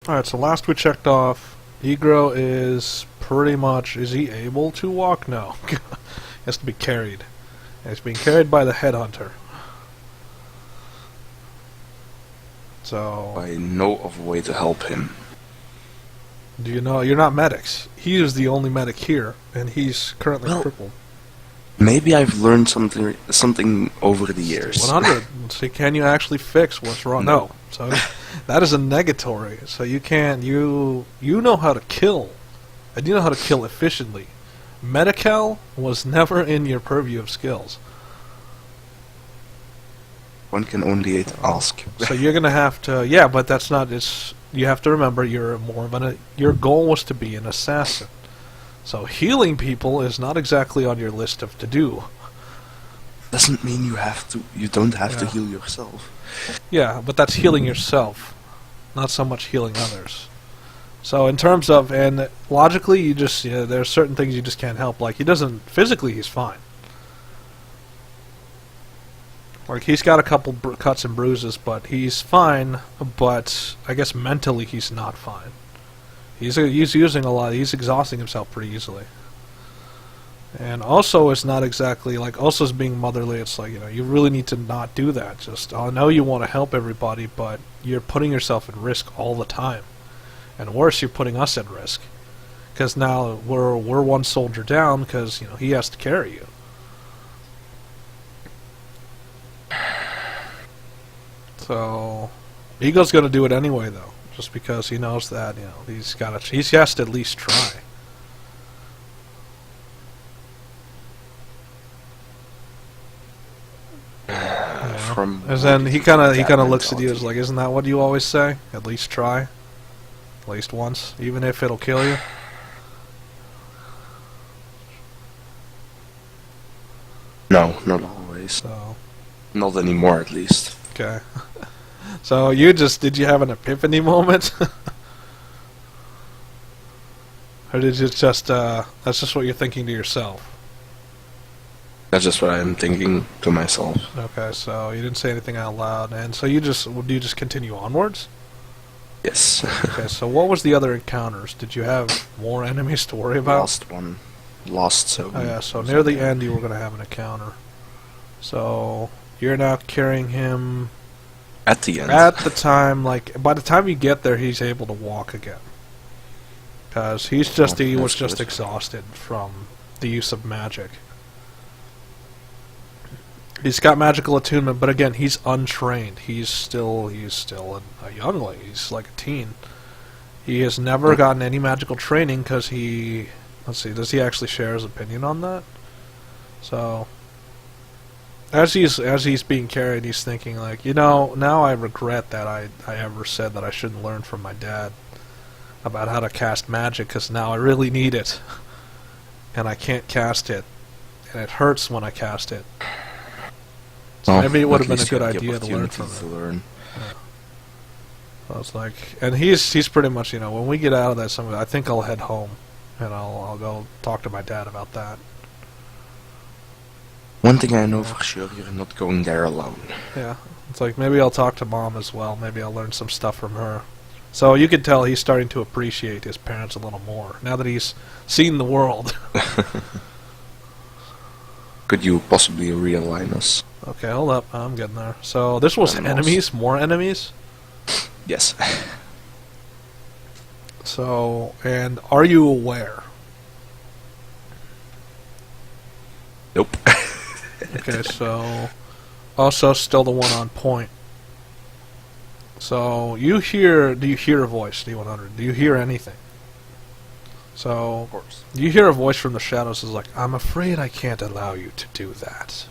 Alright, so last we checked off, Egro is pretty much... Is he able to walk? No. He has to be carried. And he's being carried by the headhunter. So... I know of a way to help him. Do you know? You're not medics. He is the only medic here, and he's currently crippled. Maybe I've learned something over the years. 100. See, can you actually fix what's wrong? No. So that is a negatory. So you can't. You know how to kill, and you know how to kill efficiently. Medical was never in your purview of skills. One can only ask. So you're gonna have to. Yeah, but that's not. It's. You have to remember you're more of an. Your goal was to be an assassin. So healing people is not exactly on your list of to do. Doesn't mean you have to. You don't have to heal yourself. Yeah, but that's healing yourself, not so much healing others. So in terms of, and logically, you just there's certain things you just can't help. Like he doesn't physically, he's fine. Like he's got a couple cuts and bruises, but he's fine. But I guess mentally, he's not fine. He's using a lot. He's exhausting himself pretty easily. And also, it's not exactly like Oso's being motherly. It's like you really need to not do that. Just I know you want to help everybody, but you're putting yourself at risk all the time. And worse, you're putting us at risk because now we're one soldier down because he has to carry you. So, Eagle's going to do it anyway, though. Just because he knows that, he has to at least try. And then he kind of looks at you as like, isn't that what you always say? At least try, at least once, even if it'll kill you. No, not always. So, not anymore, at least. Okay. So did you have an epiphany moment? Or did you just, that's just what you're thinking to yourself? That's just what I'm thinking to myself. Okay, so you didn't say anything out loud, and so do you just continue onwards? Yes. Okay, so what was the other encounters? Did you have more enemies to worry about? Last one. Lost, so... Oh yeah, so near the end you were going to have an encounter. So, you're now carrying him... At the end. At the time, by the time you get there, he's able to walk again. Because he was just exhausted from the use of magic. He's got magical attunement, but again, he's untrained. He's still a youngling. He's like a teen. He has never gotten any magical training because he... Let's see, does he actually share his opinion on that? So... As he's being carried, he's thinking like, now I regret that I ever said that I shouldn't learn from my dad about how to cast magic, because now I really need it, and I can't cast it, and it hurts when I cast it. So maybe it would have been a good idea to learn from it. Yeah. So it's like, and he's pretty much, when we get out of that, I think I'll head home, and I'll go talk to my dad about that. One thing I know for sure, you're not going there alone. Yeah, it's like maybe I'll talk to Mom as well. Maybe I'll learn some stuff from her. So you can tell he's starting to appreciate his parents a little more now that he's seen the world. Could you possibly realign us? Okay, hold up. I'm getting there. So this was enemies? More enemies? Yes. So, and are you aware? Nope. Okay, so also still the one on point. So do you hear a voice, D100? Do you hear anything? So of course. You hear a voice from the shadows is like, I'm afraid I can't allow you to do that.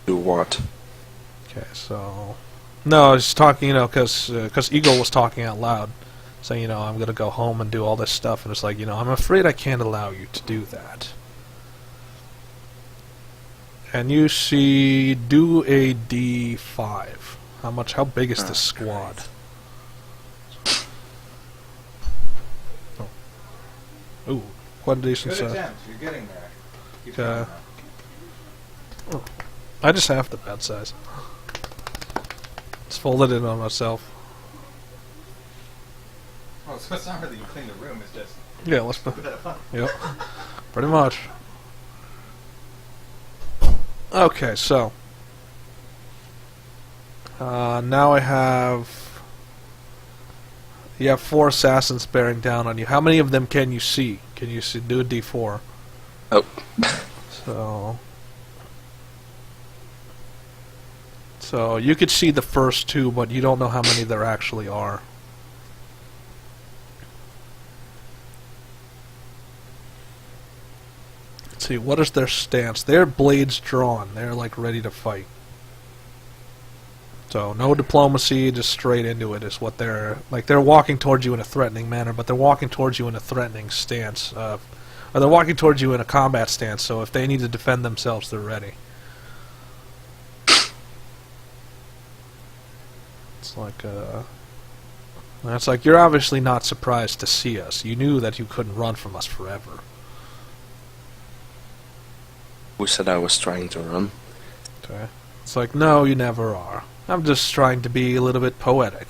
Do what? Okay, so no, he's talking, because Eagle was talking out loud, saying, I'm gonna go home and do all this stuff, and it's like, I'm afraid I can't allow you to do that. And you see, do a D5. How big is this squad? Oh. Ooh, quite a decent Good size. attempt. You're getting there. Keep Okay. going, Oh. I just half the bed size. It's folded in on myself. Oh, so it's not really you clean the room, it's just Yeah, let's. a bit of fun. Yep, pretty much. Okay, so now I have. You have 4 assassins bearing down on you. How many of them can you see? Can you see? Do a D4. Oh. So you could see the first 2, but you don't know how many there actually are. Let's see, what is their stance? Their blades drawn. They're like ready to fight. So no diplomacy, just straight into it is what they're like. They're walking towards you in a threatening manner, but they're walking towards you in a threatening stance. Or they're walking towards you in a combat stance. So if they need to defend themselves, they're ready. It's like you're obviously not surprised to see us. You knew that you couldn't run from us forever. Who said I was trying to run? Okay. It's like, no, you never are. I'm just trying to be a little bit poetic.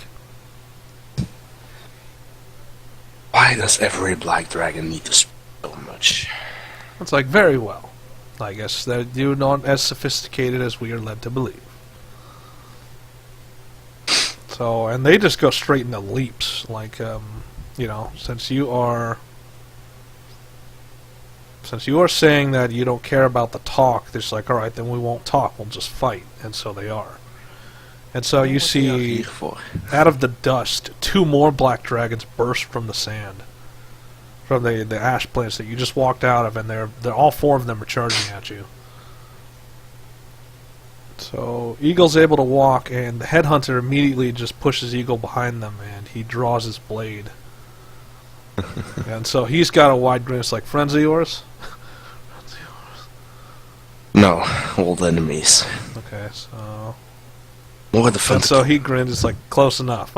Why does every black dragon need to speak so much? It's like, very well. I guess that you're not as sophisticated as we are led to believe. So, and they just go straight into leaps. Like, you know, since you are saying that you don't care about the talk, they're just like, alright, then we won't talk, we'll just fight. And so they are. And so you see, out of the dust, 2 more black dragons burst from the sand. From the ash plants that you just walked out of, and they're all 4 of them are charging at you. So Eagle's able to walk, and the headhunter immediately just pushes Eagle behind them, and he draws his blade. And so he's got a wide grin. It's like, friends of yours? No, old enemies. Okay, so... More the fun. And so he grins. It's like, close enough.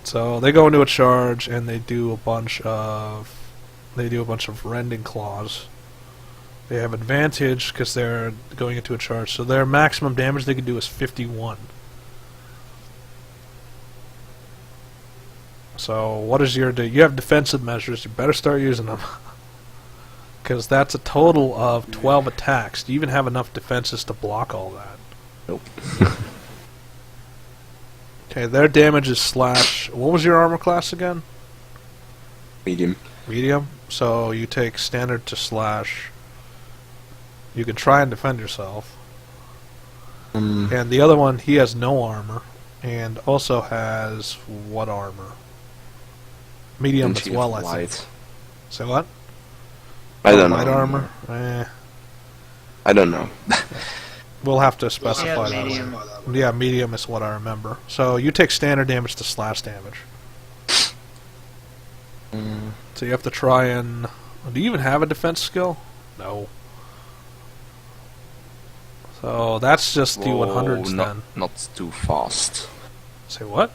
So they go into a charge, and they do a bunch of rending claws. They have advantage because they're going into a charge, so their maximum damage they can do is 51. So what is your... You have defensive measures. You better start using them. Because that's a total of 12 attacks. Do you even have enough defenses to block all that? Nope. Okay, their damage is slash... What was your armor class again? Medium. Medium? So you take standard to slash... You can try and defend yourself. And the other one, he has no armor. And also has... What armor? Medium as well, I think. Say what? I don't know. Light armor? I don't know. We'll have to specify that medium. one. Yeah, medium is what I remember. So you take standard damage to slash damage. So you have to try and... Do you even have a defense skill? No. So that's just the 100s then. Not too fast. Say what?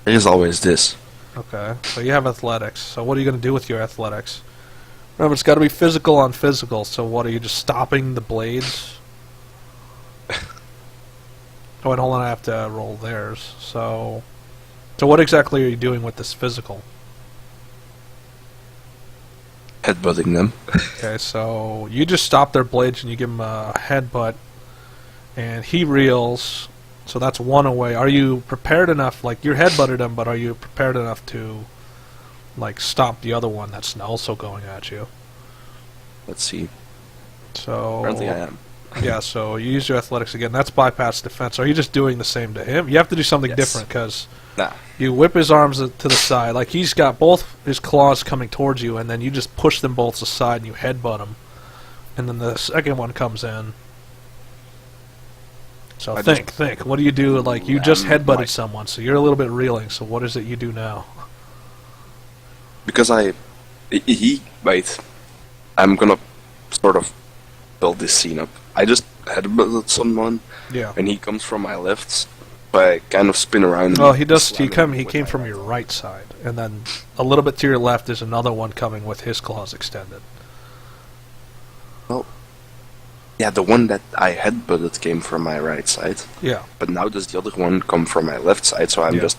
It is always this. Okay, so you have athletics. So what are you going to do with your athletics? Remember, it's got to be physical on physical, so what, are you just stopping the blades? Oh, wait, hold on, I have to roll theirs. So what exactly are you doing with this physical? Headbutting them. Okay, so you just stop their blades and you give him a headbutt, and he reels, so that's 1 away. Are you prepared enough, like, you're headbutted him, but are you prepared enough to, like, stop the other one that's also going at you? Let's see. So... Apparently I am. Yeah, so you use your athletics again. That's bypass defense. Are you just doing the same to him? You have to do something different, because Nah. you whip his arms to the side. Like, he's got both his claws coming towards you, and then you just push them both aside and you headbutt him. And then the second one comes in. So think. What do you do? Like, you just headbutted someone, so you're a little bit reeling. So what is it you do now? Because wait. I'm gonna sort of build this scene up. I just headbutted someone, Yeah. and he comes from my left, so I kind of spin around. Well, and he does. slam him He with came my from right your arm. right side, and then a little bit to your left is another one coming with his claws extended. Well, Yeah, the one that I headbutted came from my right side. Yeah. But now does the other one come from my left side, so I'm Yeah. just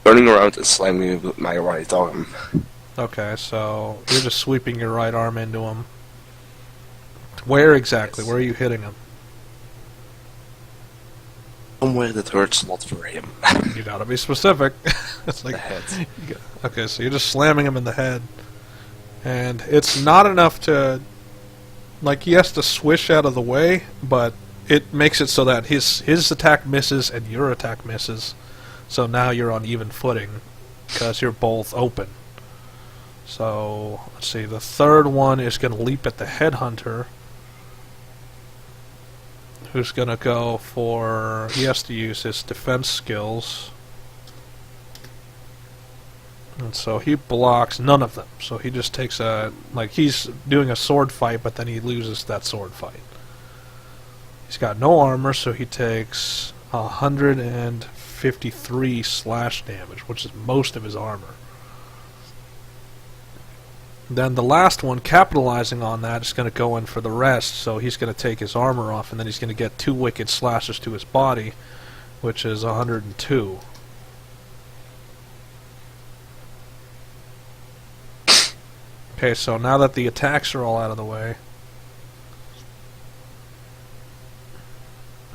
turning around and slamming it with my right arm. Okay, so you're just sweeping your right arm into him. Where exactly? Yes. Where are you hitting him? Somewhere that hurts a lot for him. You gotta be specific. It's The like, head. okay, so you're just slamming him in the head, and it's not enough to, like, he has to swish out of the way, but it makes it so that his attack misses and your attack misses, so now you're on even footing because you're both open. So let's see, the third one is going to leap at the headhunter, who's going to go for, he has to use his defense skills. And so he blocks none of them. So he just takes a, like, he's doing a sword fight, but then he loses that sword fight. He's got no armor, so he takes 153 slash damage, which is most of his armor. Then the last one, capitalizing on that, is going to go in for the rest, so he's going to take his armor off, and then he's going to get 2 wicked slashes to his body, which is 102. Okay, so now that the attacks are all out of the way...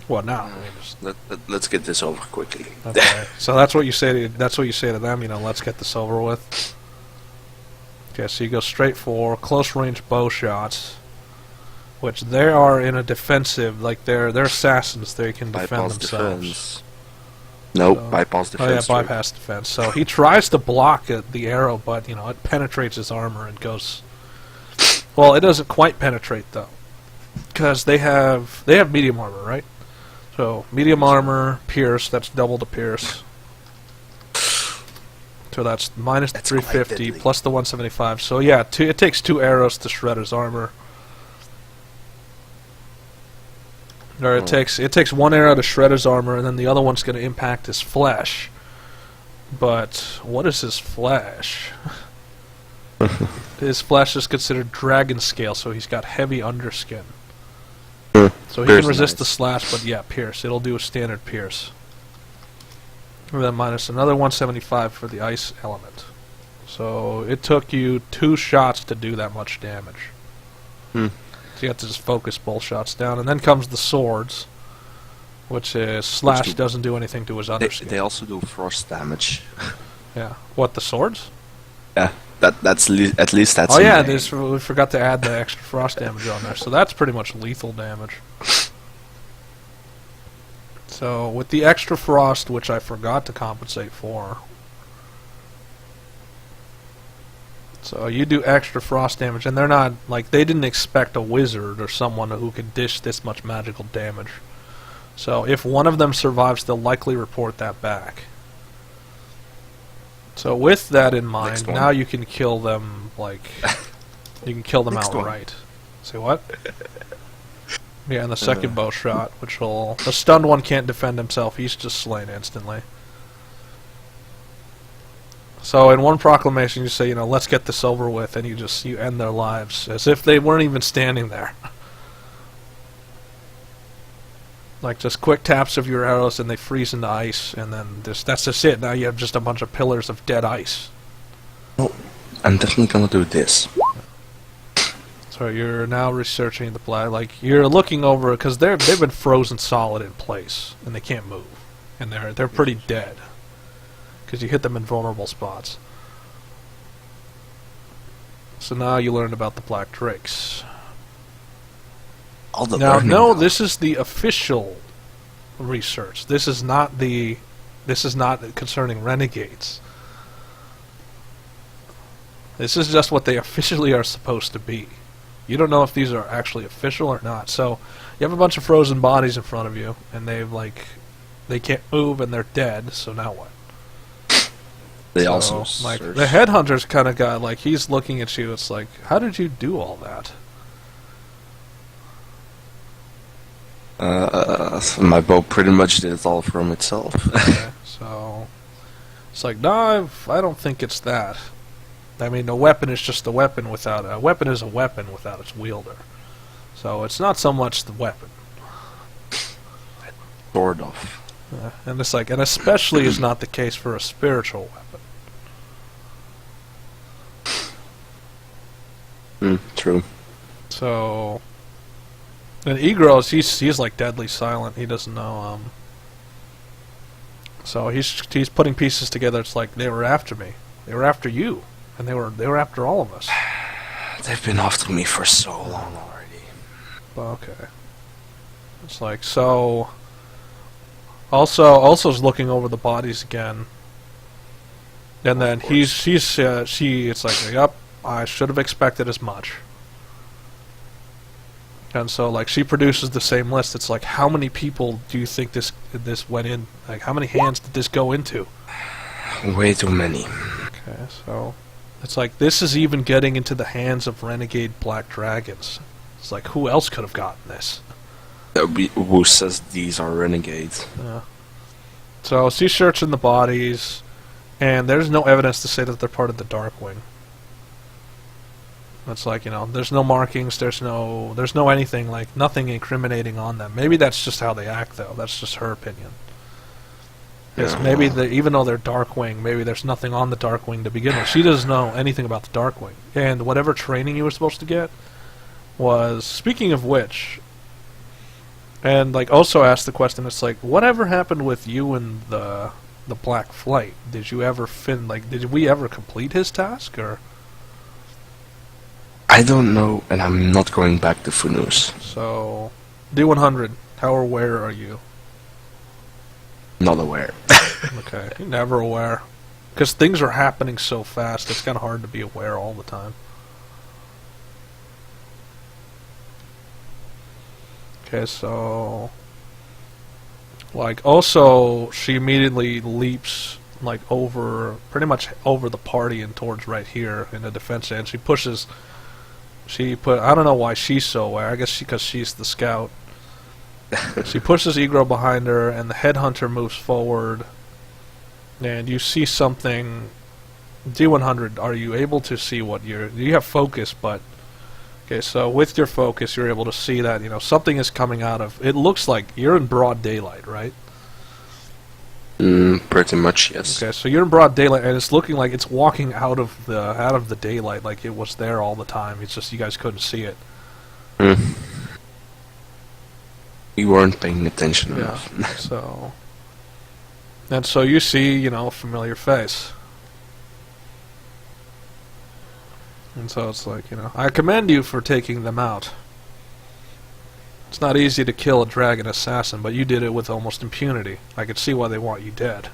What now? I mean, just, Let's get this over quickly. okay. So that's what you say to them, you know, let's get this over with. Okay, so you go straight for close range bow shots, which they are in a defensive, like they're assassins, they can defend Bypass themselves. defense. Nope, So- bypass Oh yeah, defense. bypass defense. So he tries to block the arrow, but you know it penetrates his armor and goes. Well, it doesn't quite penetrate though, because they have medium armor, right? So medium armor, pierce. That's double the pierce. So that's minus That's quite 350 deadly. plus the 175. So yeah, it takes 2 arrows to shred his armor. Or it takes 1 arrow to shred his armor, and then the other one's going to impact his flesh. But what is his flesh? His flesh is considered dragon scale, so he's got heavy underskin. So he Pierce can resist nice. the slash, but yeah, pierce. It'll do a standard pierce. And then minus another 175 for the ice element. So it took you 2 shots to do that much damage. Hmm. So you have to just focus both shots down. And then comes the swords, which is slash do- doesn't do anything to his underskin. They also do frost damage. Yeah. What, the swords? Yeah, that's at least that's. Oh in yeah, there. we forgot to add the extra frost damage on there. So that's pretty much lethal damage. So with the extra frost, which I forgot to compensate for, so you do extra frost damage, and they're not, like, they didn't expect a wizard or someone who could dish this much magical damage. So if one of them survives, they'll likely report that back. So with that in mind, Next one. now you can kill them, like, you can kill them Next one. outright. Say what? Yeah, and the second bow shot, which will... The stunned one can't defend himself, he's just slain instantly. So in one proclamation you say, you know, let's get this over with, and you end their lives, as if they weren't even standing there. Like, just quick taps of your arrows and they freeze into ice, and then that's just it. Now you have just a bunch of pillars of dead ice. Oh, I'm definitely gonna do this. So you're now researching the play, like you're looking over because they've been frozen solid in place and they can't move, and they're pretty dead because you hit them in vulnerable spots. So now you learned about the black drakes. All the Now, learning no, now. this is the official research. This is not concerning renegades. This is just what they officially are supposed to be. You don't know if these are actually official or not. So you have a bunch of frozen bodies in front of you, and they can't move and they're dead. So now what? They So, also like search. the headhunter's kind of guy. Like he's looking at you. It's like, how did you do all that? My bow pretty much did it all from itself. Okay, so it's like, no, I don't think it's that. I mean, a weapon is just a weapon without its wielder. So it's not so much the weapon. Sort of. And it's like, and especially is not the case for a spiritual weapon. True. So, and Egros, he's like deadly silent. He doesn't know. So he's putting pieces together. It's like they were after me. They were after you, and they were after all of us. They've been after me for so long already. Okay. It's like so. Also's looking over the bodies again, and then it's like, yep, I should have expected as much. And so, like, she produces the same list. It's like, how many people do you think this went in? Like, how many hands did this go into? Way too many. Okay, so it's like this is even getting into the hands of renegade black dragons. It's like, who else could have gotten this? Who says these are renegades? Yeah. So she's searching the bodies, and there's no evidence to say that they're part of the Darkwing. It's like, you know, there's no markings, there's no anything, like, nothing incriminating on them. Maybe that's just how they act, though. That's just her opinion. Because maybe even though they're Darkwing, maybe there's nothing on the Darkwing to begin with. She doesn't know anything about the Darkwing. And whatever training you were supposed to get was, speaking of which, and, like, also asked the question, it's like, whatever happened with you and the Black Flight? Did you ever did we ever complete his task, or? I don't know, and I'm not going back to Funus. So, D100, how aware are you? Not aware. Okay, you're never aware. Because things are happening so fast, it's kind of hard to be aware all the time. Okay, so... Like, also, she immediately leaps, like, pretty much over the party and towards right here in the defense end. She pushes... I don't know why she's so aware. I guess because she's the scout. She pushes Egro behind her, and the headhunter moves forward. And you see something... D100, are you able to see what you have focus, but... Okay, so with your focus, you're able to see that, you know, something is coming out of... It looks like you're in broad daylight, right? Pretty much, yes. Okay, so you're in broad daylight, and it's looking like it's walking out of the daylight, like it was there all the time. It's just you guys couldn't see it. We weren't paying attention enough. So... And so you see, you know, a familiar face. And so it's like, you know, I commend you for taking them out. It's not easy to kill a dragon assassin, but you did it with almost impunity. I could see why they want you dead.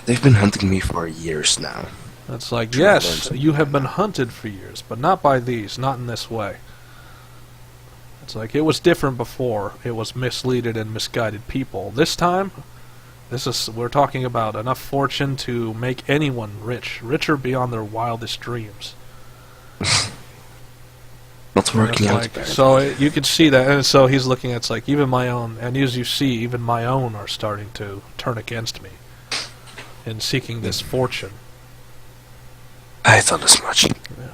They've been hunting me for years now. It's like, yes, you have been hunted for years, but not by these, not in this way. It's like, it was different before. It was misleaded and misguided people. This time, we're talking about enough fortune to make anyone rich, richer beyond their wildest dreams. Not working out. Like, so you can see that, and so he's looking at, it's like, even my own, and as you see, even my own are starting to turn against me in seeking this fortune. I thought as much. Yeah.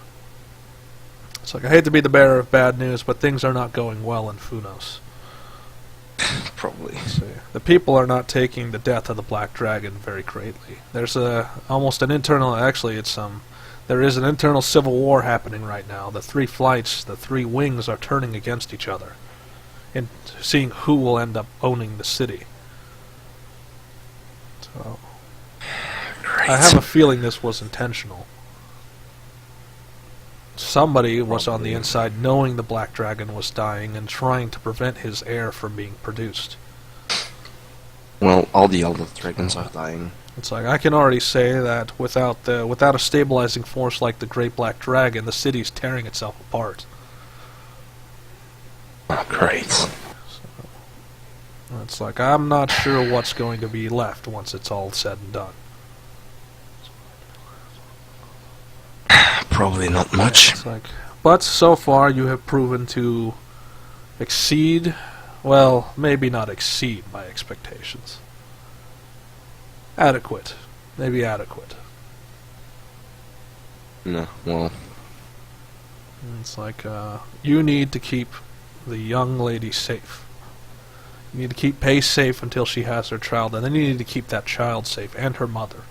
It's like, I hate to be the bearer of bad news, but things are not going well in Funos. Probably. See, the people are not taking the death of the Black Dragon very greatly. There's almost an internal, actually there is an internal civil war happening right now. The three flights, the three wings are turning against each other and seeing who will end up owning the city. So, Great. I have a feeling this was intentional. Somebody was on the inside knowing the Black Dragon was dying and trying to prevent his heir from being produced. Well, all the other dragons are dying. It's like, I can already say that without a stabilizing force like the Great Black Dragon, the city's tearing itself apart. Oh, great. So, it's like, I'm not sure what's going to be left once it's all said and done. Probably not much. It's like, but so far you have proven to exceed, well, maybe not exceed my expectations. Adequate. Maybe adequate. No, well... It's like, you need to keep the young lady safe. You need to keep Pace safe until she has her child, and then you need to keep that child safe, and her mother.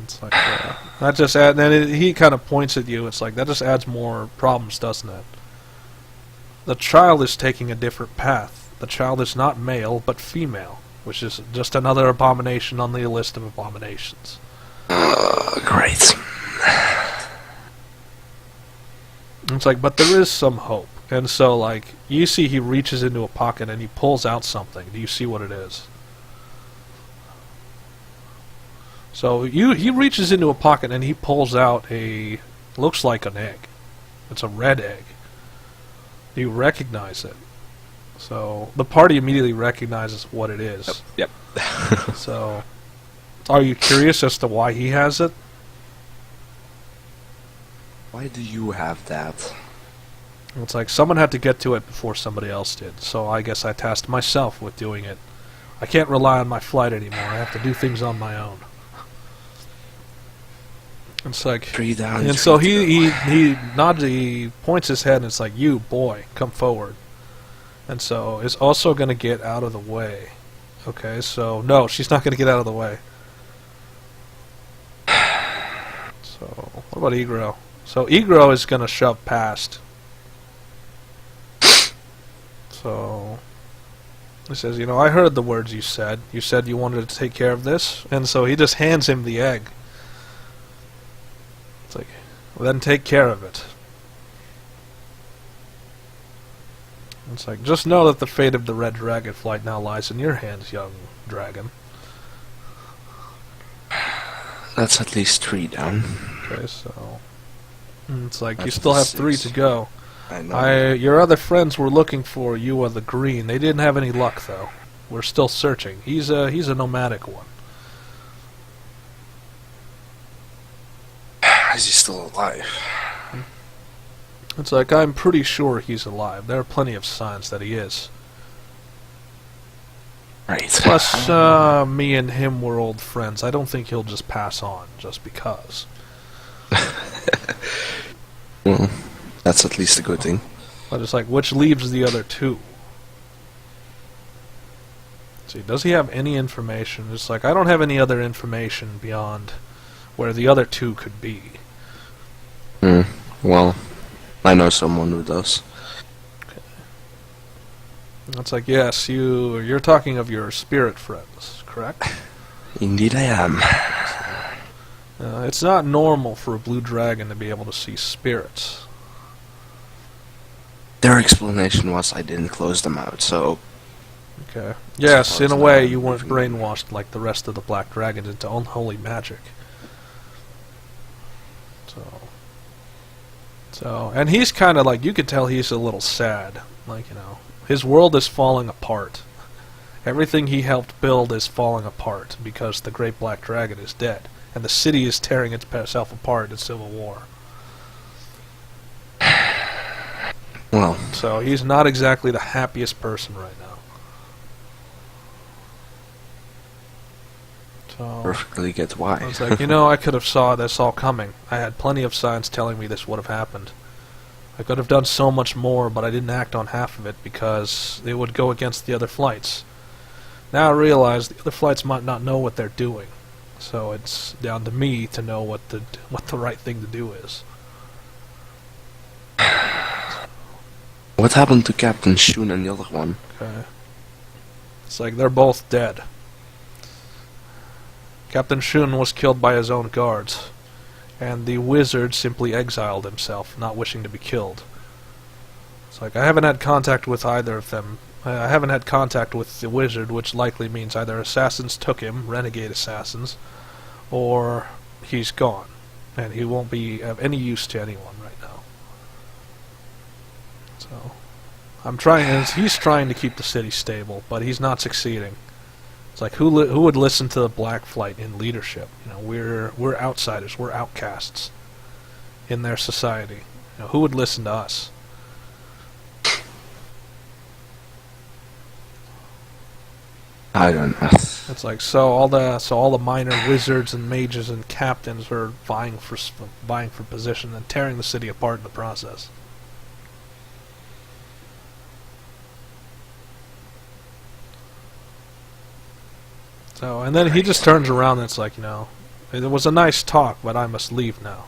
It's like, that just adds, and he kind of points at you, it's like, that just adds more problems, doesn't it? The child is taking a different path. The child is not male, but female, which is just another abomination on the list of abominations. Great. It's like, but there is some hope. And so, like, you see he reaches into a pocket and he pulls out something. Do you see what it is? So he reaches into a pocket and he pulls out looks like an egg. It's a red egg. You recognize it. So the party immediately recognizes what it is. Yep. So, are you curious as to why he has it? Why do you have that? It's like someone had to get to it before somebody else did. So I guess I tasked myself with doing it. I can't rely on my flight anymore. I have to do things on my own. It's like, Three down. and so he nods, he points his head, and it's like, you boy, come forward. And so is also going to get out of the way. Okay, so no, she's not going to get out of the way. So what about Egro? So Egro is going to shove past. So he says, you know, I heard the words you said. You said you wanted to take care of this, and so he just hands him the egg. It's like, well, then take care of it. It's like, just know that the fate of the Red Dragon flight now lies in your hands, young dragon. That's at least 3 down. Okay, so it's like you That's still the have 3 6. to go. I know. Your other friends were looking for you on the green. They didn't have any luck though. We're still searching. He's a nomadic one. Is he still alive? It's like, I'm pretty sure he's alive. There are plenty of signs that he is. Right. Plus, me and him were old friends. I don't think he'll just pass on just because. Well, that's at least a good thing. But it's like, which leaves the other 2? See, does he have any information? It's like, I don't have any other information beyond where the other 2 could be. Well, I know someone who does. It's like, yes, you're talking of your spirit friends, correct? Indeed I am. It's not normal for a blue dragon to be able to see spirits. Their explanation was I didn't close them out, so... Okay. Yes, in a Suppose way, not. you weren't brainwashed like the rest of the black dragons into unholy magic. So, and he's kind of like, you could tell he's a little sad. Like, you know, his world is falling apart. Everything he helped build is falling apart because the great black dragon is dead. And the city is tearing itself apart in civil war. Well, So he's not exactly the happiest person right now. So perfectly get why. I was like, you know, I could have saw this all coming. I had plenty of signs telling me this would have happened. I could have done so much more, but I didn't act on half of it because it would go against the other flights. Now I realize the other flights might not know what they're doing, so it's down to me to know what the right thing to do is. What happened to Captain Shun and the other one? Okay. It's like they're both dead. Captain Shun was killed by his own guards, and the wizard simply exiled himself, not wishing to be killed. It's like, I haven't had contact with either of them. I haven't had contact with the wizard, which likely means either assassins took him, renegade assassins, or he's gone, and he won't be of any use to anyone right now. So, he's trying to keep the city stable, but he's not succeeding. It's like, who would listen to the Black Flight in leadership? You know, we're outsiders, we're outcasts in their society. You know, who would listen to us? I don't know. It's like, so all the minor wizards and mages and captains are vying for position and tearing the city apart in the process. So, and then he just turns around and it's like, it was a nice talk, but I must leave now.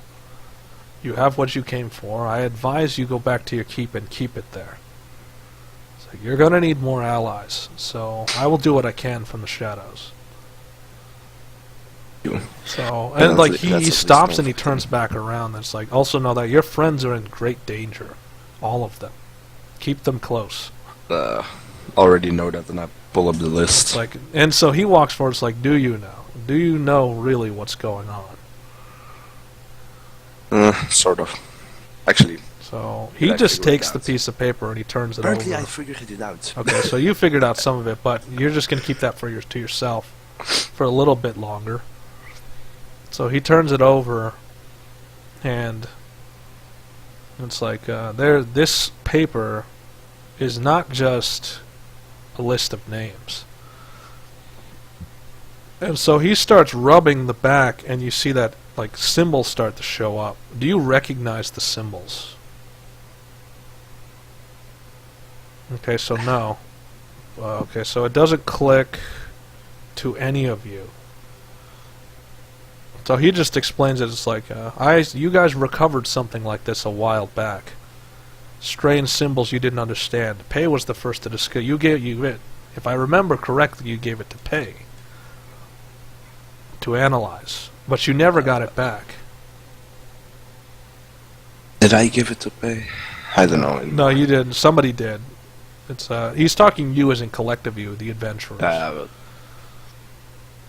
You have what you came for. I advise you go back to your keep and keep it there. It's like, you're going to need more allies, so I will do what I can from the shadows. So, and like he stops and he turns back around and it's like, also know that your friends are in great danger. All of them. Keep them close. Already know that, and I pull up the list. Like, and so he walks forward. It's like, do you know? Do you know really what's going on? Sort of. Actually. So he just takes the piece of paper and he turns it Apparently over. I figured it out. Okay, so you figured out some of it, but you're just gonna keep that to yourself for a little bit longer. So he turns it over, and it's like this paper is not just a list of names. And so he starts rubbing the back, and you see that like symbols start to show up. Do you recognize the symbols? Okay, so no. Okay, so it doesn't click to any of you. So he just explains it. It's like, you guys recovered something like this a while back. Strange symbols you didn't understand. Pei was the first to discover. You gave it. If I remember correctly, you gave it to Pei to analyze, but you never got it back. Did I give it to Pei? I don't know. No, you didn't. Somebody did. It's he's talking you as in collective you, the adventurers. But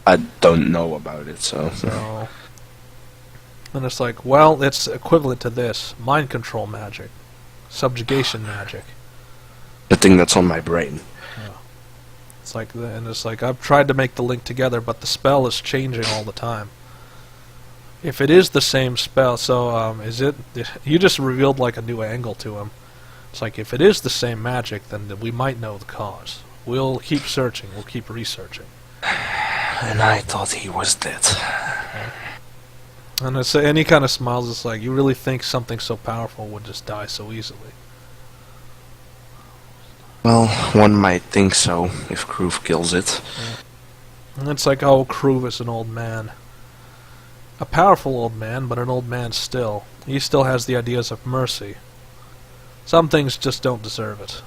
I don't know about it, so. And it's like, well, it's equivalent to this: mind control magic, subjugation magic. The thing that's on my brain. Yeah. It's like, and it's like I've tried to make the link together, but the spell is changing all the time. If it is the same spell, so is it? You just revealed like a new angle to him. It's like if it is the same magic, then we might know the cause. We'll keep searching. We'll keep researching. And I thought he was dead. And he kind of smiles. It's like, you really think something so powerful would just die so easily? Well, one might think so if Groove kills it. Yeah. And it's like, oh, Groove is an old man. A powerful old man, but an old man still. He still has the ideas of mercy. Some things just don't deserve it.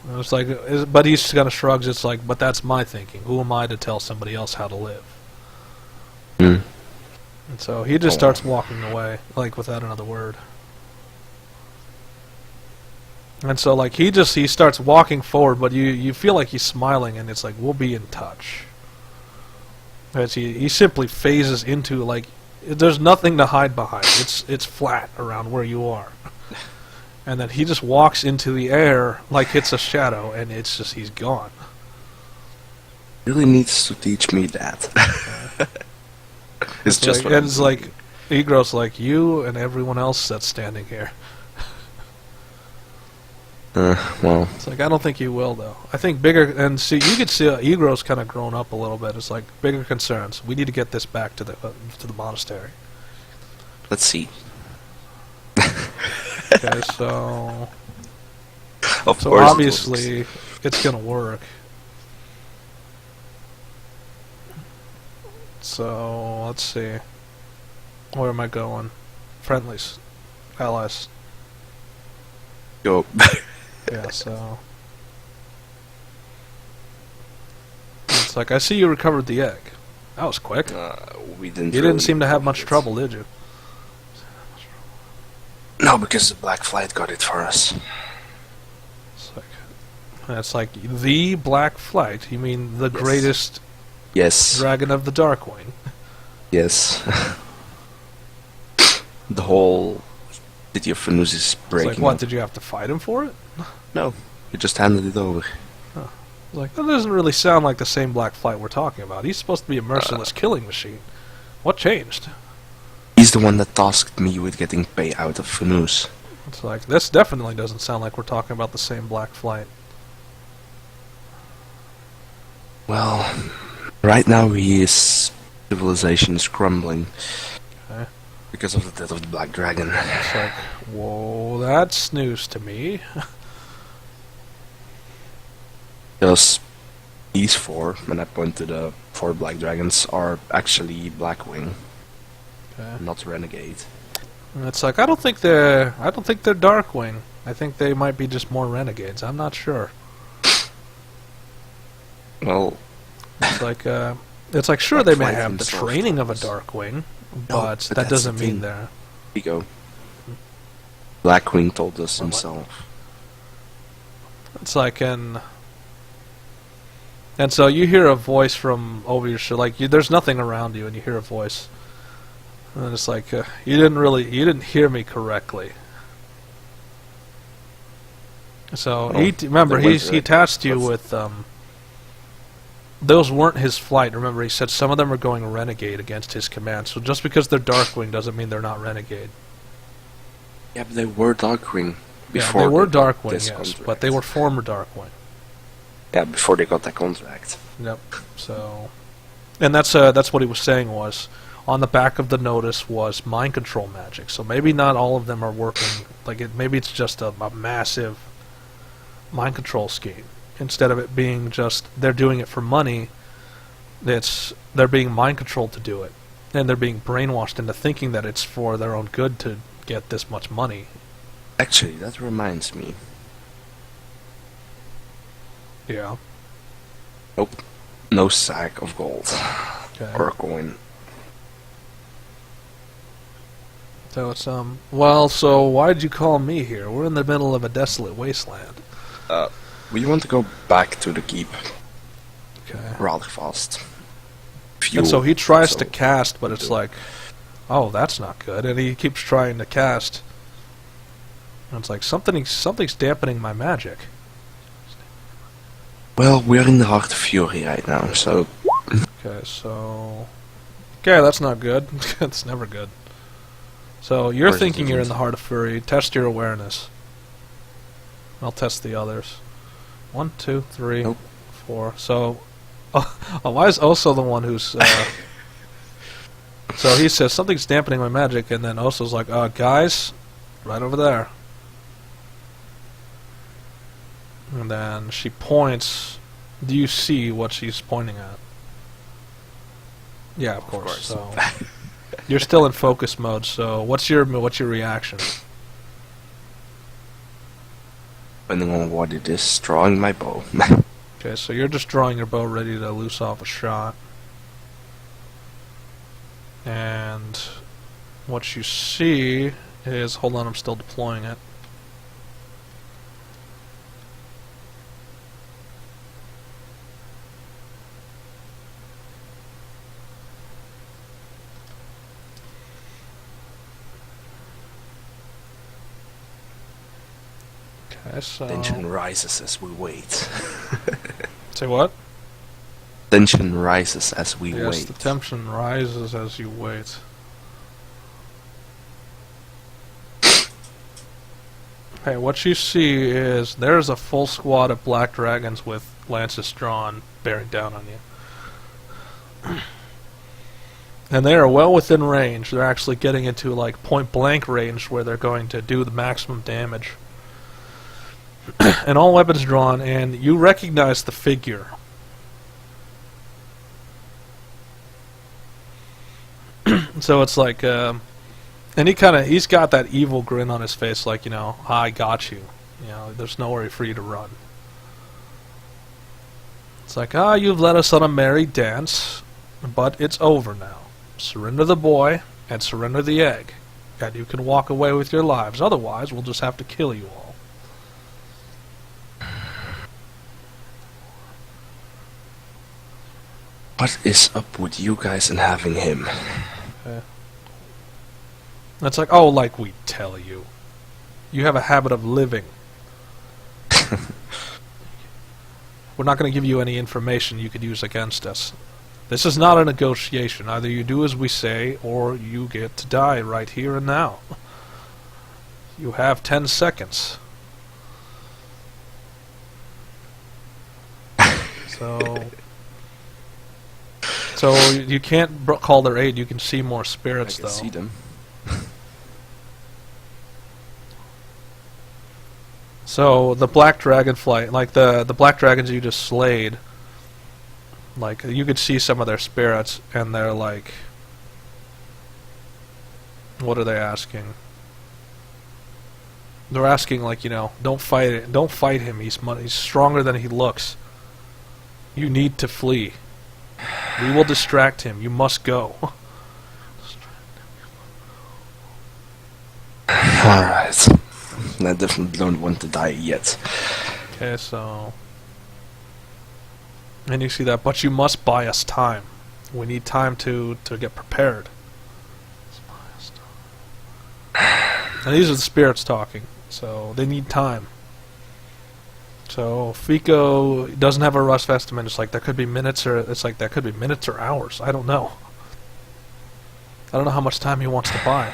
And it's like, but he kind of shrugs. It's like, but that's my thinking. Who am I to tell somebody else how to live? Mm. And so he just starts walking away, like without another word. And so like he starts walking forward, but you feel like he's smiling, and it's like, we'll be in touch. As he simply phases into, like, there's nothing to hide behind. It's flat around where you are. And then he just walks into the air like it's a shadow, and it's just, he's gone. Really needs to teach me that. It's just like, and it's like, Egro's like, you and everyone else that's standing here. Well. It's like, I don't think you will, though. I think bigger, and see, you could see Egro's kind of grown up a little bit. It's like, bigger concerns. We need to get this back to the monastery. Let's see. Okay, so... Of so course obviously, it's gonna work. So, let's see. Where am I going? Friendlies. Allies. Go. Yeah, so... It's like, I see you recovered the egg. That was quick. We didn't. You didn't seem to have much trouble, did you? No, because the Black Flight got it for us. It's like the Black Flight. You mean the greatest dragon of the Darkwing? Yes. The whole city of Fanus is breaking. It's like, what, did you have to fight him for it? No, he just handed it over. Huh. Like, that doesn't really sound like the same Black Flight we're talking about. He's supposed to be a merciless killing machine. What changed? He's the one that tasked me with getting Pei out of Fanus. It's like, this definitely doesn't sound like we're talking about the same Black Flight. Well, right now his civilization is crumbling. Okay. Because of the death of the Black Dragon. It's like, whoa, that's news to me. Because these four, and I point to the four black dragons, are actually Blackwing, Okay. not Renegade. And it's like I don't think they're Darkwing. I think they might be just more renegades. I'm not sure. Well, It's like sure Like they may fight have the himself training of a towards- Darkwing, No, but but that that's doesn't the mean thing. they're. here you go. Blackwing told us What? himself. It's like and so you hear a voice from over your shoulder. Like there's nothing around you, and you hear a voice, and it's like you didn't hear me correctly. So Oh, remember there he was a- tasked you what's- with those weren't his flight. Remember he said some of them are going renegade against his command. So just because they're Darkwing doesn't mean they're not renegade. Yeah, but they were Darkwing Yeah, before. they were got Darkwing, this yes, contract. but they were former Darkwing. Yeah, before they got that contract. Yep. So, and that's what he was saying was on the back of the notice was mind control magic. So maybe not all of them are working like it. Maybe it's just a massive mind control scheme instead of it being just they're doing it for money. They're being mind controlled to do it, and they're being brainwashed into thinking that it's for their own good to get this much money. Actually, that reminds me. Yeah. Nope. No sack of gold. Okay. Or a coin. So it's well, so why did you call me here? We're in the middle of a desolate wasteland. We want to go back to the keep Okay. rather fast. And so he tries to so- cast, but it's like, oh, that's not good. And he keeps trying to cast. And it's like something's dampening my magic. Well, we're in the heart of fury right now, so Okay, so okay, that's not good. That's never good. So you're Or is it thinking you're in isn't? the heart of fury. Test your awareness. I'll test the others. 1, 2, 3, Nope. 4. So, why is Oso the one who's? So he says something's dampening my magic, and then Oso's like, guys, right over there. And then she points. Do you see what she's pointing at? Yeah, of course. So you're still in focus mode. So what's your reaction? depending on what it is, drawing my bow. Okay, so you're just drawing your bow ready to loose off a shot. And what you see is, hold on, I'm still deploying it. Okay, so Tension rises as we wait. say what? Tension rises as we Yes, wait. the tension rises as you wait. Okay, what you see is there's a full squad of black dragons with lances drawn, bearing down on you. And they are well within range. They're actually getting into like point blank range where they're going to do the maximum damage. And all weapons drawn, and you recognize the figure. So it's like, and he's got that evil grin on his face, like, I got you. There's nowhere for you to run. It's like, you've led us on a merry dance, but it's over now. Surrender the boy, and surrender the egg, and you can walk away with your lives. Otherwise, we'll just have to kill you all. What is up with you guys and having him? It's like, oh, like we tell you. You have a habit of living. We're not going to give you any information you could use against us. This is not a negotiation. Either you do as we say, or you get to die right here and now. You have 10 seconds. So you can't call their aid. You can see more I spirits, can though. see them. So the black dragonfly, like the black dragons you just slayed, like you could see some of their spirits, and they're like, what are they asking? They're asking like, don't fight it, don't fight him. He's stronger than he looks. You need to flee. We will distract him. You must go. Alright. I definitely don't want to die yet. Okay, so... And you see that, but you must buy us time. We need time to get prepared. And these are the spirits talking, so they need time. So Fico doesn't have a rust estimate. It's like there could be minutes, or it's like that could be minutes or hours. I don't know. I don't know how much time he wants to buy.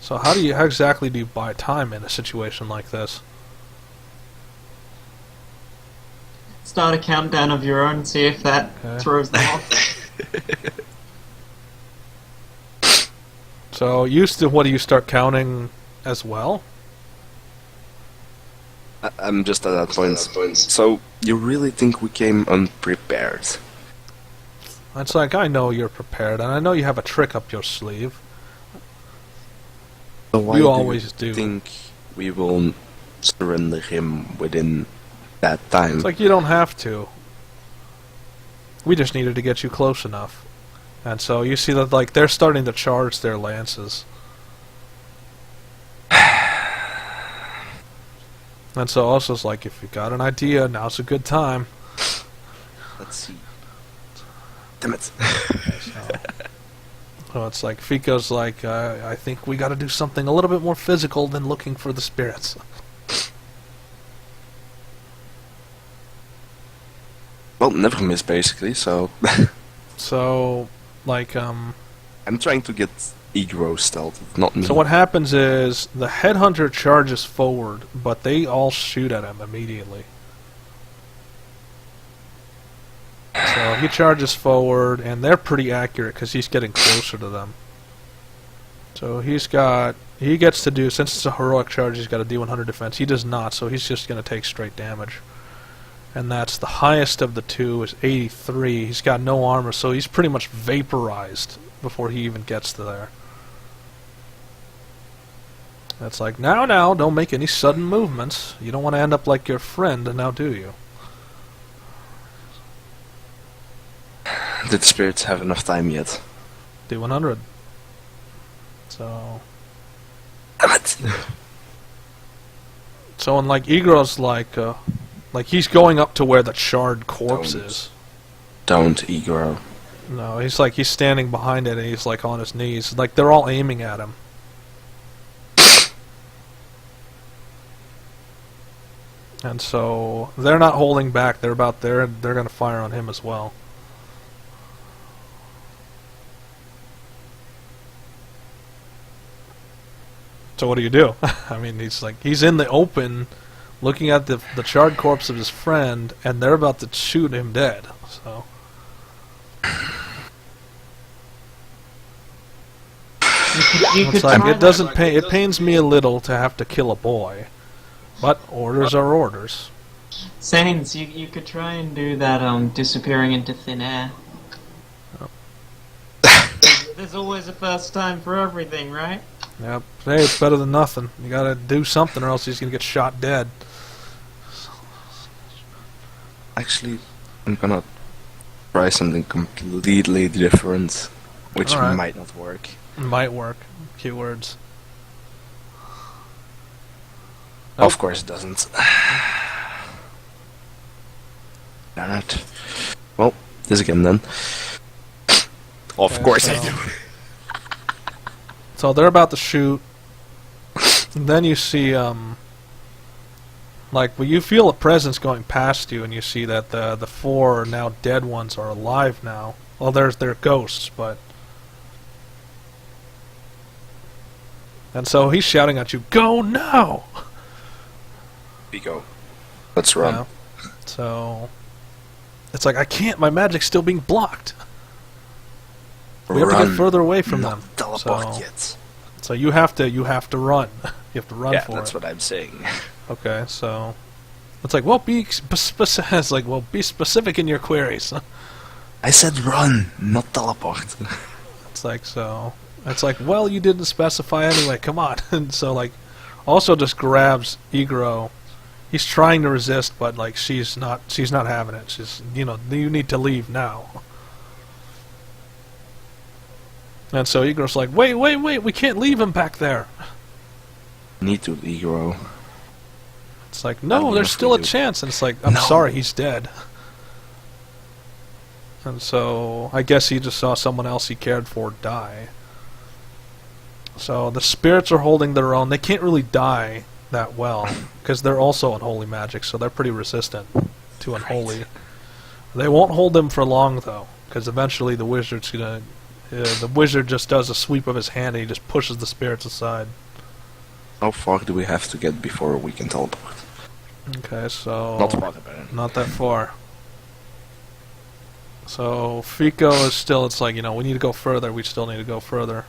So how exactly do you buy time in a situation like this? Start a countdown of your own, see if that throws them off. So what do you start counting as well? I'm just at that point. So, you really think we came unprepared? It's like, I know you're prepared, and I know you have a trick up your sleeve. So why You do always you do. think we will surrender him within that time? It's like, you don't have to. We just needed to get you close enough. And so you see that, like, they're starting to charge their lances. And so also it's like, if you got an idea, now's a good time. Let's see. Damn it. So it's like, Fico's like, I think we gotta do something a little bit more physical than looking for the spirits. Well, never miss, basically, so... So, like, I'm trying to get Egro stealth, not me. So what happens is, the headhunter charges forward, but they all shoot at him immediately. So he charges forward, and they're pretty accurate, because he's getting closer to them. So he gets to do, since it's a heroic charge, he's got a D100 defense. He does not, so he's just going to take straight damage. And that's the highest of the two, is 83. He's got no armor, so he's pretty much vaporized before he even gets to there. That's like, now, don't make any sudden movements. You don't want to end up like your friend, now do you? Did the spirits have enough time yet? D100. So... Damn it! So, and like, Egro's like he's going up to where the charred corpse is. Don't, Egro. No, he's standing behind it, and he's like on his knees. Like, they're all aiming at him. And so they're not holding back. They're about there. They're going to fire on him as well. So what do you do? I mean, he's in the open, looking at the charred corpse of his friend, and they're about to shoot him dead. So. It's like, it pains me a little to have to kill a boy, but orders are orders. Sains, you could try and do that disappearing into thin air. Oh. There's always a first time for everything, right? Yep. Hey, it's better than nothing. You gotta do something or else he's gonna get shot dead. Actually, I'm gonna try something completely different, which Alright. might not work. Might work. Keywords. Of course it doesn't. Darn it. Well, this again then. Of Okay, course so- I do. So they're about to shoot. And then you see, like, well, you feel a presence going past you, and you see that the four now dead ones are alive now. Well, they're ghosts, but. And so he's shouting at you, "Go now!" Pico. Let's run. Yeah. So it's like, I can't. My magic's still being blocked. We have to get further away from Not them. teleport So- yet. So you have to run. You have to run Yeah, for that's it. what I'm saying. Okay, so it's like, well, it's like, well, be specific in your queries. I said run, not teleport. It's like, so it's like, well, you didn't specify anyway. Come on. And so like, also just grabs Igro. He's trying to resist, but like she's not having it. She's, you need to leave now. And so Igro's like, wait, we can't leave him back there. Need to, Igro. It's like, no, there's still a chance. And it's like, I'm No. sorry, he's dead. And so I guess he just saw someone else he cared for die. So the spirits are holding their own. They can't really die that well because they're also unholy magic, so they're pretty resistant to unholy. They won't hold them for long though, because eventually the wizard's gonna. The wizard just does a sweep of his hand and he just pushes the spirits aside. How far do we have to get before we can teleport? Okay, so Not far, apparently. not that far. So Fico is still. It's like, we need to go further. We still need to go further.